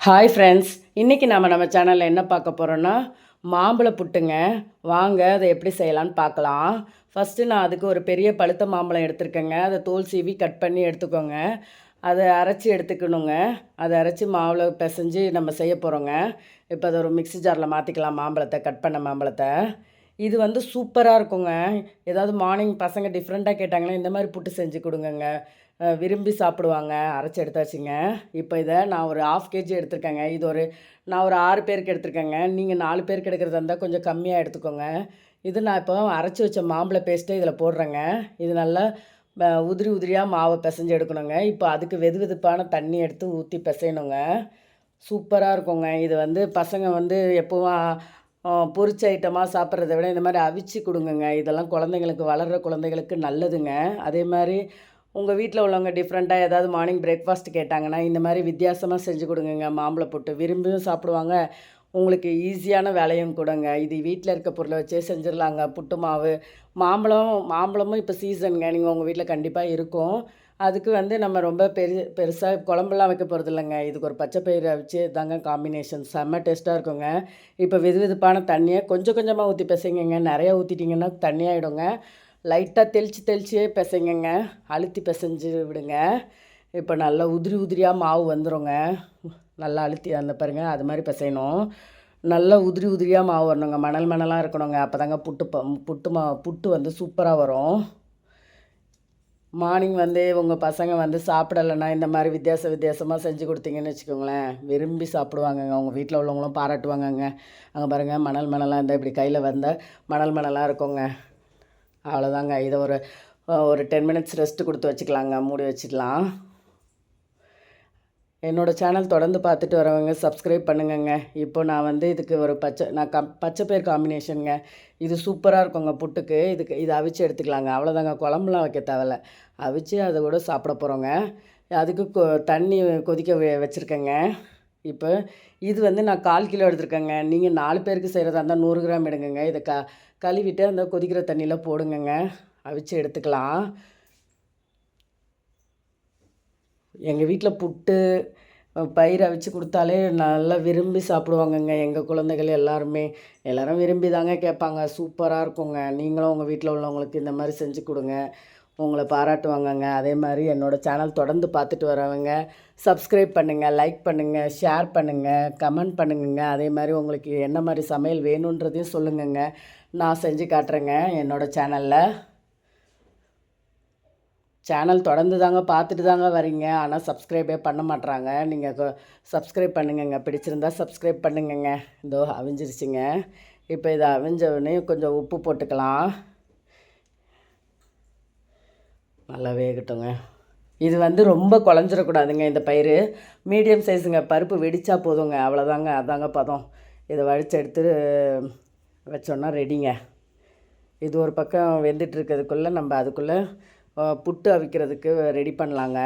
Hi friends, இன்றைக்கி நம்ம சேனலில் என்ன பார்க்க போகிறோன்னா மாம்பழ புட்டுங்க. வாங்க அதை எப்படி செய்யலான்னு பார்க்கலாம். ஃபஸ்ட்டு நான் அதுக்கு ஒரு பெரிய பழுத்த மாம்பழம் எடுத்துருக்கேங்க. அதை தோல் சீவி கட் பண்ணி எடுத்துக்கோங்க. அதை அரைச்சி எடுத்துக்கணுங்க. அதை அரைச்சி மாவில் பிசைஞ்சு நம்ம செய்ய போகிறோங்க. இப்போ அதை ஒரு மிக்ஸி ஜாரில் மாற்றிக்கலாம். மாம்பழத்தை, கட் பண்ண மாம்பழத்தை. இது வந்து சூப்பராக இருக்குங்க. ஏதாவது மார்னிங் பசங்க டிஃப்ரெண்ட்டாக கேட்டாங்கன்னா இந்த மாதிரி புட்டு செஞ்சு கொடுங்கங்க. விரும்பி சாப்பிடுவாங்க. அரைச்சி எடுத்தாச்சுங்க. இப்போ இதை நான் ஒரு 1/2 கேஜி எடுத்துருக்கேங்க. நான் ஒரு 6 பேருக்கு எடுத்துருக்கேங்க. நீங்கள் 4 பேருக்கு எடுக்கிறதா இருந்தால் கொஞ்சம் கம்மியாக எடுத்துக்கோங்க. இது நான் இப்போ அரைச்சி வச்ச மாம்பழ பேஸ்ட்டை இதில் போடுறேங்க. இது நல்லா உதிரி உதிரியாக மாவை பிசைஞ்சு எடுக்கணுங்க. இப்போ அதுக்கு வெது வெதுப்பான தண்ணி எடுத்து ஊற்றி பிசையணுங்க. சூப்பராக இருக்குங்க. இது வந்து பசங்க வந்து எப்போவும் பொரிச்ச ஐட்டமாக சாப்பிட்றத விட இந்த மாதிரி அவிச்சு கொடுங்கங்க. இதெல்லாம் குழந்தைங்களுக்கு, வளர்கிற குழந்தைகளுக்கு நல்லதுங்க. அதே மாதிரி உங்கள் வீட்டில் உள்ளவங்க டிஃப்ரெண்ட்டாக ஏதாவது மார்னிங் பிரேக்ஃபாஸ்ட் கேட்டாங்கன்னா இந்த மாதிரி வித்தியாசமாக செஞ்சு கொடுங்கங்க. மாம்பழ புட்டு விரும்பியும் சாப்பிடுவாங்க. உங்களுக்கு ஈஸியான வேலையும் கூடங்க. இது வீட்டில் இருக்க பொருளை வச்சே செஞ்சிடலாங்க. புட்டு மாவு, மாம்பழமும் இப்போ சீசனுங்க. நீங்கள் உங்கள் வீட்டில் கண்டிப்பாக இருக்கும். அதுக்கு வந்து நம்ம ரொம்ப பெருசாக குழம்புலாம் வைக்க போகிறது இல்லைங்க. இதுக்கு ஒரு பச்சை பயிரை வச்சு தாங்க காம்பினேஷன் செம்ம டேஸ்ட்டாக இருக்குங்க. இப்போ வெதுவெதுப்பான தண்ணியை கொஞ்சம் கொஞ்சமாக ஊற்றி பிசைங்கங்க. நிறையா ஊற்றிட்டிங்கன்னா தண்ணியாகிடுங்க. லைட்டாக தெளிச்சியே பிசைங்கங்க. அழுத்தி பிசைஞ்சு விடுங்க. இப்போ நல்லா உதிரி உதிரியாக மாவு வந்துடுங்க. நல்லா அழுத்தி அந்த பாருங்கள், அது மாதிரி பிசையணும். நல்லா உதிரி உதிரியாக மாவு வரணுங்க. மணலாக இருக்கணுங்க. அப்போ தாங்க புட்டு வந்து சூப்பராக வரும். மார்னிங் வந்து உங்கள் பசங்க வந்து சாப்பிடலைன்னா இந்த மாதிரி வித்தியாசமாக செஞ்சு கொடுத்தீங்கன்னு வச்சுக்கோங்களேன், விரும்பி சாப்பிடுவாங்கங்க. அவங்க வீட்டில் உள்ளவங்களும் பாராட்டுவாங்கங்க. அங்கே பாருங்கள், மணலாக இருந்தால் இப்படி கையில் வந்தால் மணலாக இருக்குங்க. அவ்வளோதாங்க. இதை ஒரு 10 மினிட்ஸ் ரெஸ்ட்டு கொடுத்து வச்சுக்கலாங்க. மூடி வச்சுக்கலாம். என்னோடய சேனல் தொடர்ந்து பார்த்துட்டு வரவங்க சப்ஸ்கிரைப் பண்ணுங்கங்க. இப்போ நான் வந்து இதுக்கு ஒரு பச்சை பயிர் காம்பினேஷனுங்க. இது சூப்பராக இருக்குங்க புட்டுக்கு. இதை அவிச்சு எடுத்துக்கலாங்க. அவ்வளோதாங்க. குழம்புலாம் வைக்க தேவையில்ல. அவிச்சு அதை கூட சாப்பிட போகிறோங்க. அதுக்கு தண்ணி கொதிக்க வச்சுருக்கேங்க. இப்போ இது வந்து நான் 1/4 கிலோ எடுத்துருக்கேங்க. நீங்கள் 4 பேருக்கு செய்கிறதா இருந்தால் 100 கிராம் எடுங்கங்க. இதை கழுவிட்டு அந்த கொதிக்கிற தண்ணியில் போடுங்கங்க. அவிச்சு எடுத்துக்கலாம். எங்கள் வீட்டில் புட்டு பயிர் அவிச்சு கொடுத்தாலே நல்லா விரும்பி சாப்பிடுவாங்கங்க. எங்கள் குழந்தைகள் எல்லோரும் விரும்பி தாங்க கேட்பாங்க. சூப்பராக இருக்குங்க. நீங்களும் உங்கள் வீட்டில் உள்ளவங்களுக்கு இந்த மாதிரி செஞ்சு கொடுங்க. உங்களை பாராட்டுவாங்கங்க. அதே மாதிரி என்னோடய சேனல் தொடர்ந்து பார்த்துட்டு வரவங்க சப்ஸ்கிரைப் பண்ணுங்கள், லைக் பண்ணுங்கள், ஷேர் பண்ணுங்கள், கமெண்ட் பண்ணுங்கங்க. அதே மாதிரி உங்களுக்கு என்ன மாதிரி சமையல் வேணுன்றதையும் சொல்லுங்கங்க. நான் செஞ்சு காட்டுறேங்க என்னோடய சேனல் தொடர்ந்து தாங்க பார்த்துட்டு தாங்க வரீங்க. ஆனால் சப்ஸ்கிரைபே பண்ண மாட்றாங்க. நீங்கள் சப்ஸ்கிரைப் பண்ணுங்கங்க. பிடிச்சிருந்தா சப்ஸ்கிரைப் பண்ணுங்கங்க. இதோ அவிஞ்சிருச்சுங்க. இப்போ இதை அவிஞ்சவுடனே கொஞ்சம் உப்பு போட்டுக்கலாம். நல்லா வேகட்டுங்க. இது வந்து ரொம்ப குழஞ்சிடக்கூடாதுங்க. இந்த பயிர் மீடியம் சைஸுங்க. பருப்பு வெடித்தா போதுங்க. அவ்வளோதாங்க. அதாங்க பதம். இதை வடித்து எடுத்து வச்சோன்னா ரெடிங்க. இது ஒரு பக்கம் வெந்துட்டுருக்கிறதுக்குள்ளே நம்ம அதுக்குள்ளே புட்டு அவிக்கிறதுக்கு ரெடி பண்ணலாங்க.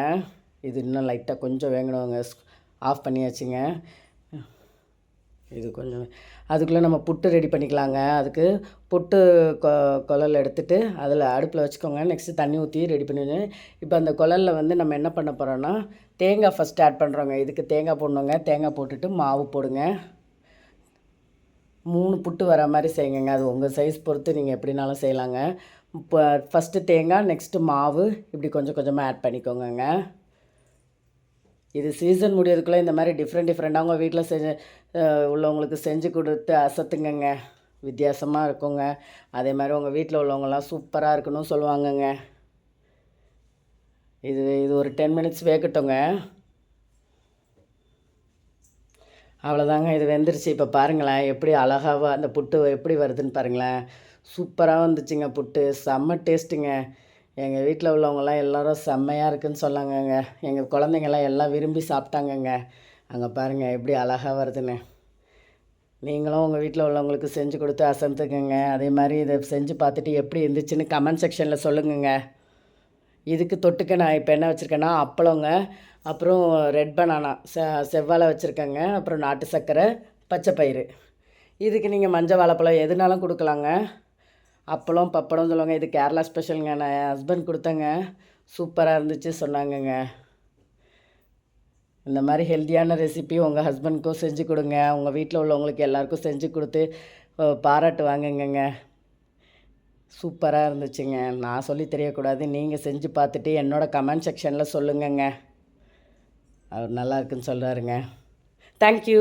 இது இன்னும் லைட்டாக கொஞ்சம் வேகணுங்க. ஆஃப் பண்ணியாச்சுங்க. இது கொஞ்சம் அதுக்குள்ளே நம்ம புட்டு ரெடி பண்ணிக்கலாங்க. அதுக்கு புட்டு குழல் எடுத்துகிட்டு அதில் அடுப்பில் வச்சுக்கோங்க. நெக்ஸ்ட்டு தண்ணி ஊற்றி ரெடி பண்ணிவிடுங்க. இப்போ அந்த குழலில் வந்து நம்ம என்ன பண்ண போகிறோன்னா தேங்காய் ஃபஸ்ட்டு ஆட் பண்ணுறோங்க. இதுக்கு தேங்காய் போடணுங்க. தேங்காய் போட்டுட்டு மாவு போடுங்க. 3 புட்டு வர மாதிரி செய்யுங்க. அது உங்கள் சைஸ் பொறுத்து நீங்கள் எப்படினாலும் செய்யலாங்க. இப்போ ஃபஸ்ட்டு தேங்காய், நெக்ஸ்ட்டு மாவு, இப்படி கொஞ்சம் கொஞ்சமாக ஆட் பண்ணிக்கோங்கங்க. இது சீசன் முடியறதுக்குள்ளே இந்த மாதிரி டிஃப்ரெண்ட்டாக உங்கள் வீட்டில் உள்ளவங்களுக்கு செஞ்சு கொடுத்து அசத்துங்கங்க. வித்தியாசமாக இருக்குங்க. அதே மாதிரி உங்கள் வீட்டில் உள்ளவங்களாம் சூப்பராக இருக்குன்னு சொல்லுவாங்கங்க. இது ஒரு 10 மினிட்ஸ் வேகட்டுங்க. அவ்வளோதாங்க. இது வெந்துருச்சு. இப்போ பாருங்களேன், எப்படி அழகாக அந்த புட்டு எப்படி வருதுன்னு பாருங்களேன். சூப்பராக வந்துச்சுங்க புட்டு. செம்ம டேஸ்ட்டுங்க. எங்கள் வீட்டில் உள்ளவங்களாம் எல்லோரும் செம்மையாக இருக்குதுன்னு சொன்னாங்கங்க. எங்கள் குழந்தைங்கள்லாம் எல்லாம் விரும்பி சாப்பிட்டாங்கங்க. அங்கே பாருங்கள் எப்படி அழகாக வருதுன்னு. நீங்களும் உங்கள் வீட்டில் உள்ளவங்களுக்கு செஞ்சு கொடுத்து அசந்துக்குங்க. அதே மாதிரி இதை செஞ்சு பார்த்துட்டு எப்படி இருந்துச்சுன்னு கமெண்ட் செக்ஷனில் சொல்லுங்கங்க. இதுக்கு தொட்டுக்க நான் இப்போ என்ன வச்சுருக்கேன்னா அப்பளங்க, அப்புறம் ரெட் பனானா, செவ்வாழை வச்சுருக்கேங்க, அப்புறம் நாட்டு சர்க்கரை, பச்சை பயிறு. இதுக்கு நீங்கள் மஞ்சள் வாழைப்பழம் எதுனாலும் கொடுக்கலாங்க. அப்பளம் பப்படம் சொல்லுவாங்க. இது கேரளா ஸ்பெஷலுங்க. நான் என் ஹஸ்பண்ட் கொடுத்தேங்க. சூப்பராக இருந்துச்சு சொன்னாங்கங்க. இந்த மாதிரி ஹெல்த்தியான ரெசிபி உங்கள் ஹஸ்பண்ட்க்கும் செஞ்சு கொடுங்க. உங்கள் வீட்டில் உள்ளவங்களுக்கு எல்லாருக்கும் செஞ்சு கொடுத்து பாராட்டு வாங்குங்கங்க. சூப்பராக இருந்துச்சுங்க. நான் சொல்லி தெரியக்கூடாது, நீங்கள் செஞ்சு பார்த்துட்டு என்னோடய கமெண்ட் செக்ஷனில் சொல்லுங்கங்க. அவர் நல்லா இருக்குன்னு சொல்கிறாருங்க. தேங்க்யூ.